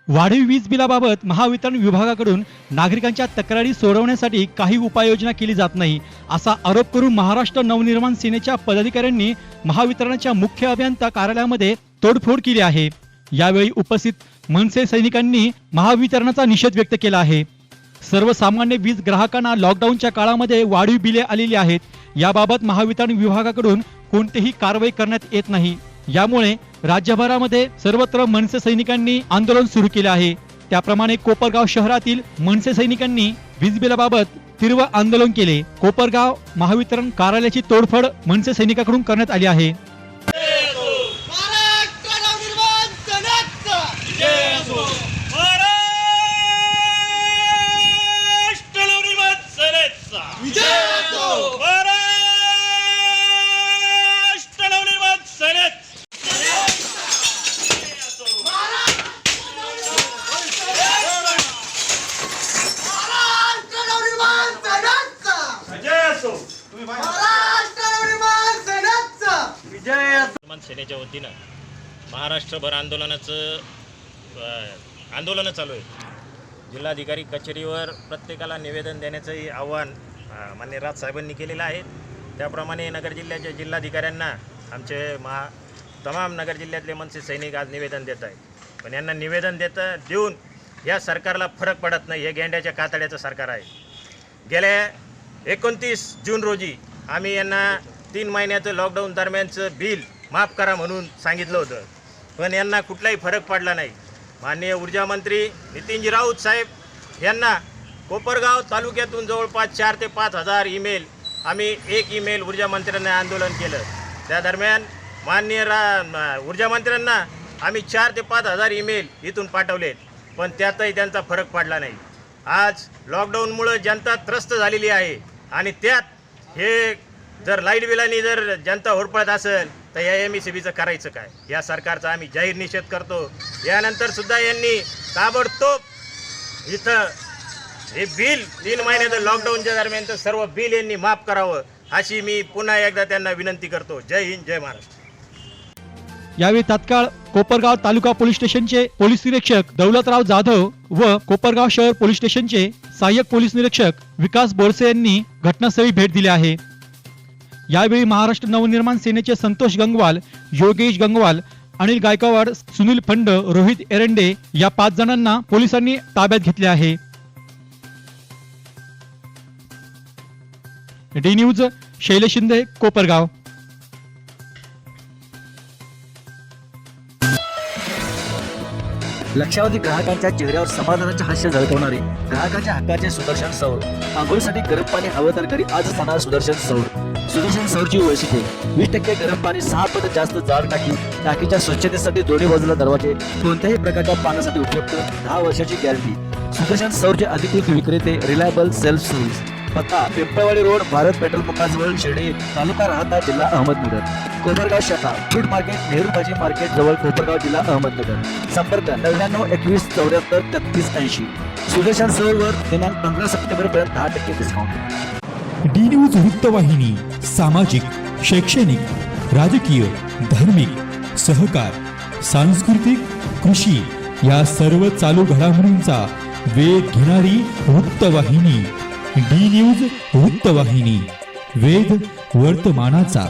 वाढीव वीज बिलाबाबत महावितरण विभागाकडून नागरिकांच्या तक्रारी सोडवण्यासाठी काही उपाययोजना केली जात नाही असा आरोप करून महाराष्ट्र नवनिर्माण सेनेच्या पदाधिकाऱ्यांनी महावितरणाच्या मुख्य अभियंता कार्यालयामध्ये तोडफोड केली आहे। यावेळी उपस्थित मनसे सैनिकांनी महावितरणाचा निषेध व्यक्त केला आहे। सर्वसामान्य वीज ग्राहकांना लॉकडाऊनच्या काळामध्ये वाढीव बिले आलेली आहेत। याबाबत महावितरण विभागाकडून कोणतीही कारवाई करण्यात येत नाही। यामुळे राज्यभरामध्ये सर्वत्र मनसे सैनिकांनी आंदोलन सुरू केले आहे। त्याप्रमाणे कोपरगाव शहरातील मनसे सैनिकांनी वीज बिलाबाबत तीव्र आंदोलन केले। कोपरगाव महावितरण कार्यालयाची तोडफोड मनसे सैनिकांकडून करण्यात आली आहे। सेनेच्या वतीनं महाराष्ट्रभर आंदोलन चालू आहे। जिल्हाधिकारी कचेरीवर प्रत्येकाला निवेदन देण्याचंही आव्हान माननीय राजसाहेबांनी केलेलं आहे। त्याप्रमाणे नगर जिल्ह्याच्या जिल्हाधिकाऱ्यांना आमचे तमाम नगर जिल्ह्यातले मनसे सैनिक आज निवेदन देत आहेत। पण यांना निवेदन देऊन या सरकारला फरक पडत नाही। हे गेंड्याच्या कातड्याचं सरकार आहे। गेल्या 29 जून रोजी आम्ही यांना 3 महिन्याचं लॉकडाऊन दरम्यानचं बिल माफ करा म्हणून सांगितलं होतं, पण यांना कुठलाही फरक पडला नाही। माननीय ऊर्जा मंत्री नितीनजी राऊत साहेब यांना कोपरगाव तालुक्यातून जवळपास 4 ते 5 हजार ईमेल आम्ही एक ईमेल ऊर्जा मंत्र्यांना आंदोलन केलं। त्या दरम्यान माननीय ऊर्जा मंत्र्यांना आम्ही 4 ते 5 हजार ईमेल इथून पाठवलेत, पण त्यातही त्यांचा फरक पडला नाही। आज लॉकडाऊनमुळे जनता त्रस्त झालेली आहे आणि त्यात हे जर लाईट बिलांनी जर जनता होरपळत असेल तर या MSEBीचं करायचं काय? या सरकारचा आम्ही जाहीर निषेध करतो। यानंतर सुद्धा यांनी ताबडतोब इथं हे बिल 3 महिन्याचं लॉकडाऊनच्या दरम्यानचं सर्व बिल यांनी माफ करावं अशी मी पुन्हा एकदा त्यांना विनंती करतो। जय हिंद, जय महाराष्ट्र। यावेळी तात्काळ कोपरगाव तालुका पोलीस स्टेशनचे पोलीस निरीक्षक दौलतराव जाधव व कोपरगाव शहर पोलीस स्टेशनचे सहाय्यक पोलीस निरीक्षक विकास बोरसे यांनी घटनास्थळी भेट दिली आहे। यावेळी महाराष्ट्र नवनिर्माण सेनेचे संतोष गंगवाल, योगेश गंगवाल, अनिल गायकवाड, सुनील फंड, रोहित एरंडे या 5 जणांना पोलिसांनी ताब्यात घेतले आहे। D news Shailesh Shinde, Kopargaon. लक्षावधी ग्राहकांच्या चेहऱ्यावर समाधानाचे हास्य झळकवणारे ग्राहकांच्या हक्काचे सुदर्शन सौर। आंघोळीसाठी गरम पाणी हवं तर घरी आज असणार सुदर्शन सौर। सुदर्शन सौरची वैशिष्ट्ये 20% गरम पाणी 6 पट जास्त जाड टाकीच्या स्वच्छतेसाठी दोन्ही बाजूला दरवाजे, कोणत्याही प्रकारच्या पाण्यासाठी उपयुक्त, 10 वर्षाची गॅरंटी। सुदर्शन सौरचे अधिकृत विक्रेते रिलायबल सेल्फ सर्व्हिस। पत्ता पिंपळवाडी रोड, भारत पेट्रोल पंपाजवळ, शिर्डी तालुका राहता, जिल्हा अहमदनगर। कोपरगाव शाखा फूड मार्केट, नेहरू भाजी मार्केट जवळ, कोपरगाव, जिल्हा अहमदनगर। संपर्क 99 21 74 33 80। सुदर्शन सौरवर दिनांक 15 सप्टेंबर पर्यंत 10% डिस्काउंट। डी न्यूज वृत्तवाहिनी सामाजिक, शैक्षणिक, राजकीय, धार्मिक, सहकार, सांस्कृतिक, कृषी या सर्व चालू घडामोडींचा वेध घेणारी वृत्तवाहिनी। डी न्यूज वृत्तवाहिनी, वेध वर्तमानाचा।